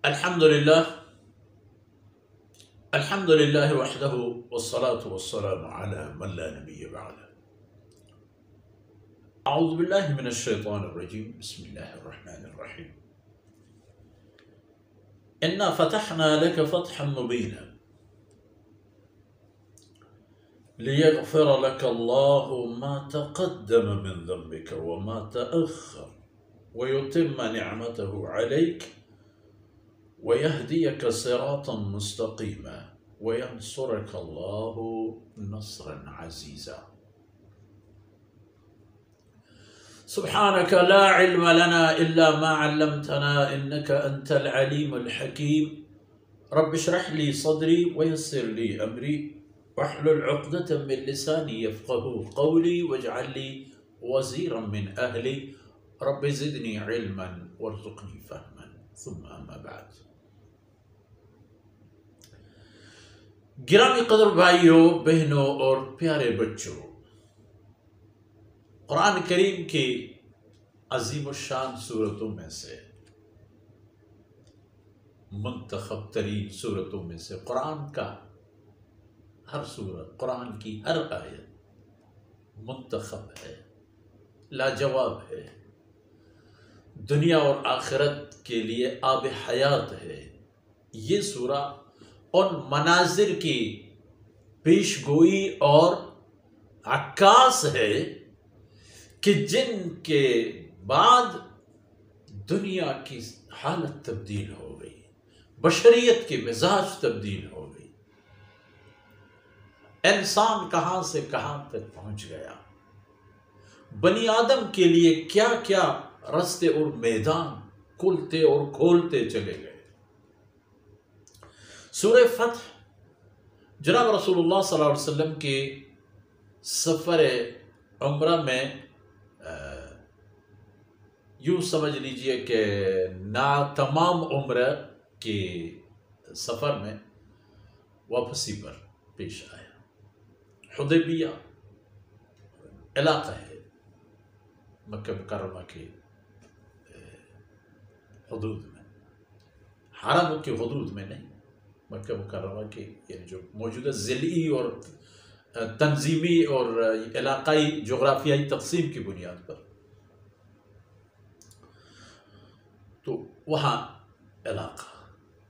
الحمد لله الحمد لله وحده والصلاة والسلام على من لا نبي بعده. أعوذ بالله من الشيطان الرجيم. بسم الله الرحمن الرحيم. إنا فتحنا لك فتحا مبينا ليغفر لك الله ما تقدم من ذنبك وما تأخر ويتم نعمته عليك ويهديك صراطا مستقيما وينصرك الله نصرا عزيزا. سبحانك لا علم لنا إلا ما علمتنا إنك أنت العليم الحكيم. رب اشرح لي صدري ويسر لي أمري واحلل عقدة من لساني يفقه قولي واجعل لي وزيرا من أهلي رب زدني علما وارزقني فهما. ثم أما بعد. گرامی قدر بھائیوں، بہنوں اور پیارے بچوں، قرآن کریم کی عظیم الشان صورتوں میں سے، منتخب ترین صورتوں میں سے قرآن کا ہر صورت، قرآن کی ہر آیت منتخب ہے، لاجواب ہے، دنیا اور آخرت کے لیے آب حیات ہے۔ یہ سورہ ان مناظر کی پیش گوئی اور عکاس ہے کہ جن کے بعد دنیا کی حالت تبدیل ہو گئی، بشریت کے مزاج تبدیل ہو گئی، انسان کہاں سے کہاں تک پہنچ گیا، بنی آدم کے لیے کیا کیا رستے اور میدان کھلتے اور کھولتے چلے گئے۔ سورہ فتح جناب رسول اللہ صلی اللہ علیہ وسلم کے سفر عمرہ میں یوں سمجھ لیجئے کہ تمام عمرہ کے سفر میں واپسی پر پیش آیا۔ حدیبیہ علاقہ ہے مکہ مکرمہ کے حدود میں، حرم کے حدود میں نہیں، مکہ مکرمہ کے یعنی جو موجودہ ضلعی اور تنظیمی اور علاقائی جغرافیائی تقسیم کی بنیاد پر، تو وہاں علاقہ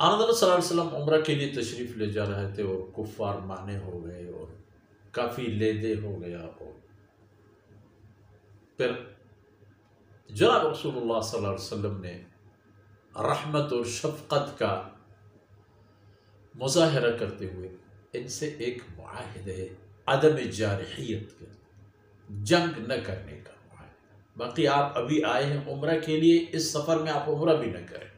آنظر صلی اللہ علیہ وسلم عمرہ کے لیے تشریف لے جا رہے تھے اور کفار مانے ہو گئے اور کافی لے دے ہو گیا، اور پھر جناب رسول اللہ صلی اللہ علیہ وسلم نے رحمت اور شفقت کا مظاہرہ کرتے ہوئے ان سے ایک معاہدہ عدم جارحیت کا، جنگ نہ کرنے کا معاہدہ۔ باقی آپ ابھی آئے ہیں عمرہ کے لیے، اس سفر میں آپ عمرہ بھی نہ کریں،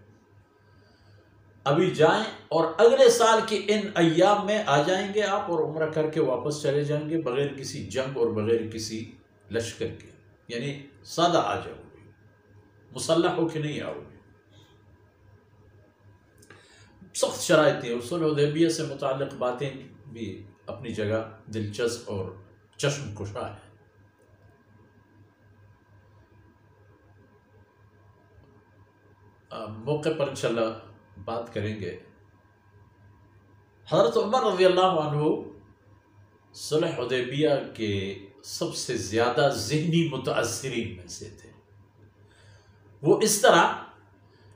ابھی جائیں اور اگلے سال کے ان ایام میں آ جائیں گے آپ اور عمرہ کر کے واپس چلے جائیں گے بغیر کسی جنگ اور بغیر کسی لشکر کے، یعنی سادہ آ جاؤ گے، مسلح ہو کے نہیں آؤ گے۔ سخت شرائط ہیں، اور صلح حدیبیہ سے متعلق باتیں بھی اپنی جگہ دلچسپ اور چشم کشا ہے۔ موقع پر انشاءاللہ بات کریں گے۔ حضرت عمر رضی اللہ عنہ صلح حدیبیہ کے سب سے زیادہ ذہنی متاثرین میں سے تھے۔ وہ اس طرح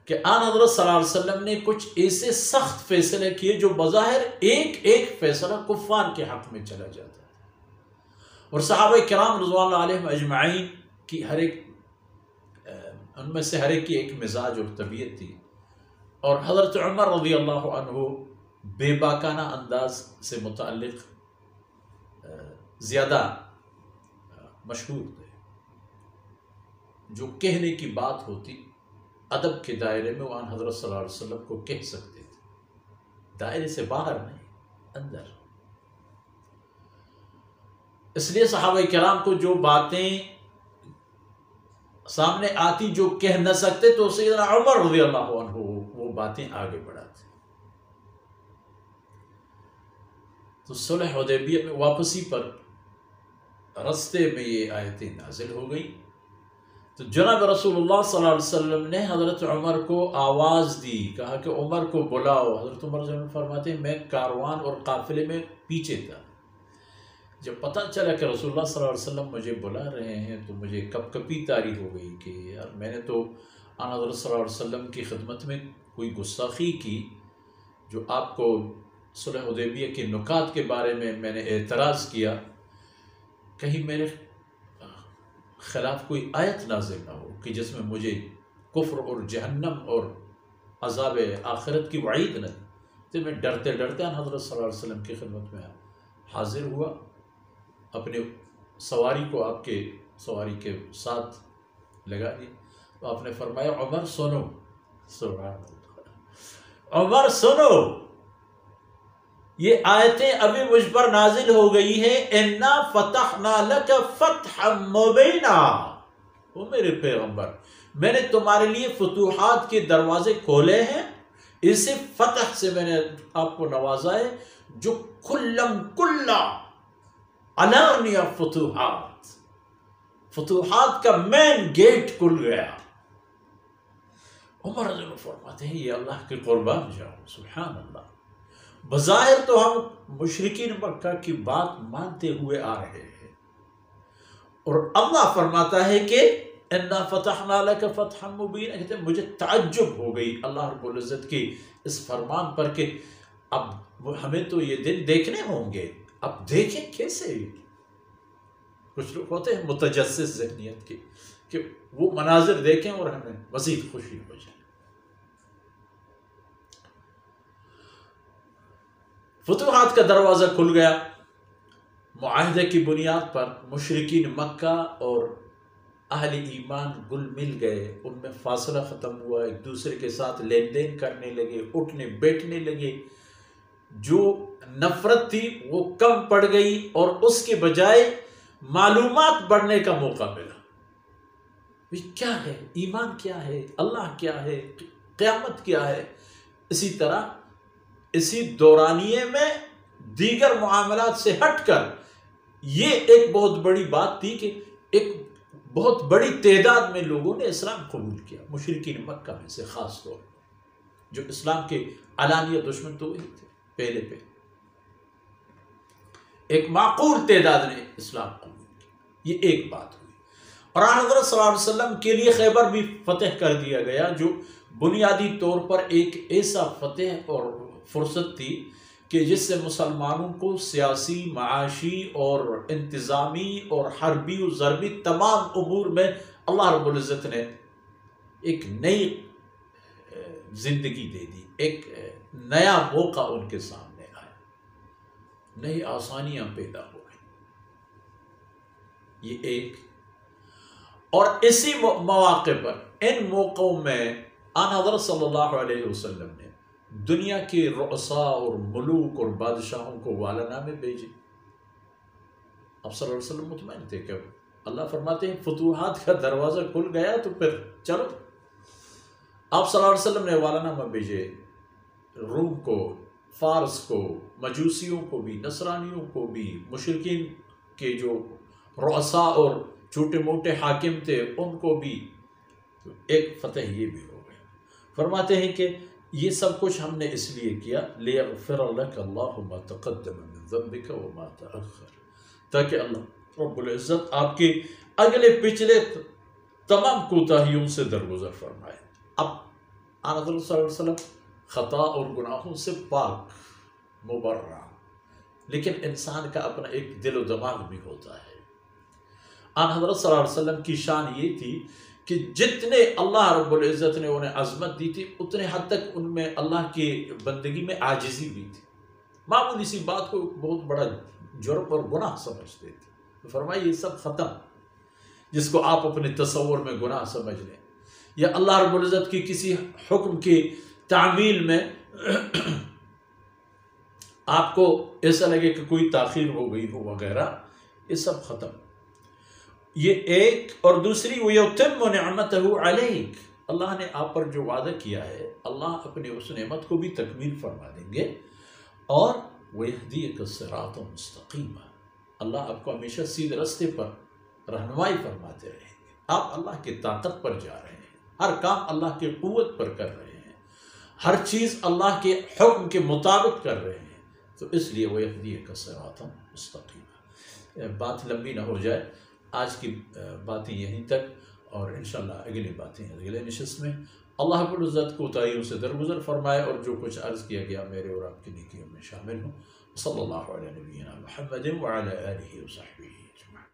کہ آن حضرت صلی اللہ علیہ وسلم نے کچھ ایسے سخت فیصلے کیے جو بظاہر ایک ایک فیصلہ کفار کے حق میں چلا جاتا ہے، اور صحابہ کرام رضوان اللہ علیہم اجمعین کی ان میں سے ہر ایک کی ایک مزاج اور طبیعت تھی، اور حضرت عمر رضی اللہ عنہ بے باکانہ انداز سے متعلق زیادہ مشہور تھے۔ جو کہنے کی بات ہوتی ادب کے دائرے میں، وہ حضرت صلی اللہ علیہ وسلم کو کہہ سکتے تھے، دائرے سے باہر نہیں، اندر۔ اس لیے صحابہ کرام کو جو باتیں سامنے آتی جو کہہ نہ سکتے تو سیدنا عمر رضی اللہ عنہ وہ باتیں آگے بڑھاتے۔ تو صلح حدیبیہ میں واپسی پر رستے میں یہ آیتیں نازل ہو گئی تو جناب رسول اللہ صلی اللہ علیہ وسلم نے حضرت عمر کو آواز دی، کہا کہ عمر کو بلاؤ۔ حضرت عمر رضی اللہ عنہ فرماتے ہیں میں کاروان اور قافلے میں پیچھے تھا، جب پتہ چلا کہ رسول اللہ صلی اللہ علیہ وسلم مجھے بلا رہے ہیں تو مجھے کپ کپی طاری ہو گئی کہ یار میں نے تو آن حضرت صلی اللہ علیہ وسلم کی خدمت میں کوئی گستاخی کی، جو آپ کو صلح حدیبیہ کے نکات کے بارے میں نے اعتراض کیا، کہیں میرے خلاف کوئی آیت نازل نہ ہو کہ جس میں مجھے کفر اور جہنم اور عذاب آخرت کی وعید نہ، تو میں ڈرتے ڈرتے حضرت صلی اللہ علیہ وسلم کی خدمت میں حاضر ہوا، اپنے سواری کو آپ کے سواری کے ساتھ لگا دیا۔ تو آپ نے فرمایا عمر سنو، سبحان اللہ، عمر سنو، یہ آیتیں ابھی مجھ پر نازل ہو گئی ہے، اِنَّا فَتَحْنَا لَكَ فَتْحًا مُبِينًا، وہ میرے پیغمبر میں نے تمہارے لیے فتوحات کے دروازے کھولے ہیں، اسی فتح سے میں نے آپ کو نوازا ہے جو کلم کلا علانیہ فتوحات، فتوحات کا مین گیٹ کھل گیا۔ عمر رضی اللہ فرماتے ہیں یہ اللہ کے قربان جاؤ، سبحان اللہ، بظاہر تو ہم مشرکین مکہ کی بات مانتے ہوئے آ رہے ہیں، اور اللہ فرماتا ہے کہ اِنَّا فَتَحْنَا لَكَ فَتْحًا مُبِينًا، کہتے ہیں مجھے تعجب ہو گئی اللہ رب العزت کی اس فرمان پر کہ اب ہمیں تو یہ دن دیکھنے ہوں گے، اب دیکھیں کیسے؟ کچھ لوگ ہوتے ہیں متجسس ذہنیت کے کہ وہ مناظر دیکھیں اور ہمیں مزید خوشی ہو جائے۔ فتوحات کا دروازہ کھل گیا، معاہدے کی بنیاد پر مشرکین مکہ اور اہل ایمان گل مل گئے، ان میں فاصلہ ختم ہوا، ایک دوسرے کے ساتھ لین دین کرنے لگے، اٹھنے بیٹھنے لگے، جو نفرت تھی وہ کم پڑ گئی اور اس کے بجائے معلومات بڑھنے کا موقع ملا، کیا ہے ایمان، کیا ہے اللہ، کیا ہے قیامت، کیا ہے۔ اسی طرح اسی دورانیے میں دیگر معاملات سے ہٹ کر یہ ایک بہت بڑی بات تھی کہ ایک بہت بڑی تعداد میں لوگوں نے اسلام قبول کیا، مشرکین مکہ میں سے خاص طور پر، جو اسلام کے علانیہ دشمن تو وہی تھے پہلے پہ، ایک معقول تعداد نے اسلام قبول کیا، یہ ایک بات ہوئی۔ اور حضرت صلی اللہ علیہ وسلم کے لیے خیبر بھی فتح کر دیا گیا، جو بنیادی طور پر ایک ایسا فتح اور فرصت تھی کہ جس سے مسلمانوں کو سیاسی، معاشی اور انتظامی اور حربی و ضربی تمام امور میں اللہ رب العزت نے ایک نئی زندگی دے دی، ایک نیا موقع ان کے سامنے آیا، نئی آسانیاں پیدا ہو گئی، یہ ایک۔ اور اسی مواقع پر، ان موقعوں میں آن حضرت صلی اللہ علیہ وسلم نے دنیا کے رؤساء اور ملوک اور بادشاہوں کو والا نامے بھیجے۔ اب صلی اللہ علیہ وسلم مطمئن تھے کہ اللہ فرماتے ہیں فتوحات کا دروازہ کھل گیا تو پھر چلو۔ آپ صلی اللہ علیہ وسلم نے والا نامہ بھیجے، روم کو، فارس کو، مجوسیوں کو بھی، نصرانیوں کو بھی، مشرکین کے جو رؤساء اور چھوٹے موٹے حاکم تھے ان کو بھی، تو ایک فتح یہ بھی ہو گیا۔ فرماتے ہیں کہ یہ سب کچھ ہم نے اس لیے کیا لِيَغْفِرَ لَكَ اللَّهُ مَا تَقَدَّمَ مِن ذَنبِكَ وَمَا تَأَخَّرَ، تاکہ اللہ رب العزت آپ کے اگلے پچھلے تمام کوتاہیوں سے درگزر فرمائے۔ اب آن حضرت صلی اللہ علیہ وسلم خطا اور گناہوں سے پاک، مبرہ، لیکن انسان کا اپنا ایک دل و دماغ بھی ہوتا ہے۔ آن حضرت صلی اللہ علیہ وسلم کی شان یہ تھی کہ جتنے اللہ رب العزت نے انہیں عظمت دی تھی، اتنے حد تک ان میں اللہ کی بندگی میں عاجزی بھی تھی، معمولی سی بات کو بہت بڑا جرم اور گناہ سمجھتے تھے۔ تو فرمایا یہ سب ختم، جس کو آپ اپنے تصور میں گناہ سمجھ لیں، یا اللہ رب العزت کی کسی حکم کی تعمیل میں آپ کو ایسا لگے کہ کوئی تاخیر ہو گئی ہو وغیرہ، یہ سب ختم۔ یہ ایک، اور دوسری وَيُتِمُّ نِعْمَتَهُ عَلَيْكَ، اللہ نے آپ پر جو وعدہ کیا ہے، اللہ اپنی اس نعمت کو بھی تکمیل فرما دیں گے، اور وَيَهْدِيَكَ صِرَاطًا مُسْتَقِيمًا، اللہ آپ کو ہمیشہ سیدھے راستے پر رہنمائی فرماتے رہیں گے۔ آپ اللہ کی طاقت پر جا رہے ہیں، ہر کام اللہ کی قوت پر کر رہے ہیں، ہر چیز اللہ کے حکم کے مطابق کر رہے ہیں، تو اس لیے وَيَهْدِيَكَ صِرَاطًا مُسْتَقِيمًا۔ بات لمبی نہ ہو جائے، آج کی باتیں یہیں تک، اور انشاءاللہ اگلی باتیں اگلے نشست میں۔ اللہ رب العزت کوتاہیوں سے درگزر فرمائے، اور جو کچھ عرض کیا گیا میرے اور آپ کی نیکیوں میں شامل ہوں۔ صلی اللہ علیہ نبینا محمد وعلی آلہ وصحبہ اجمعین۔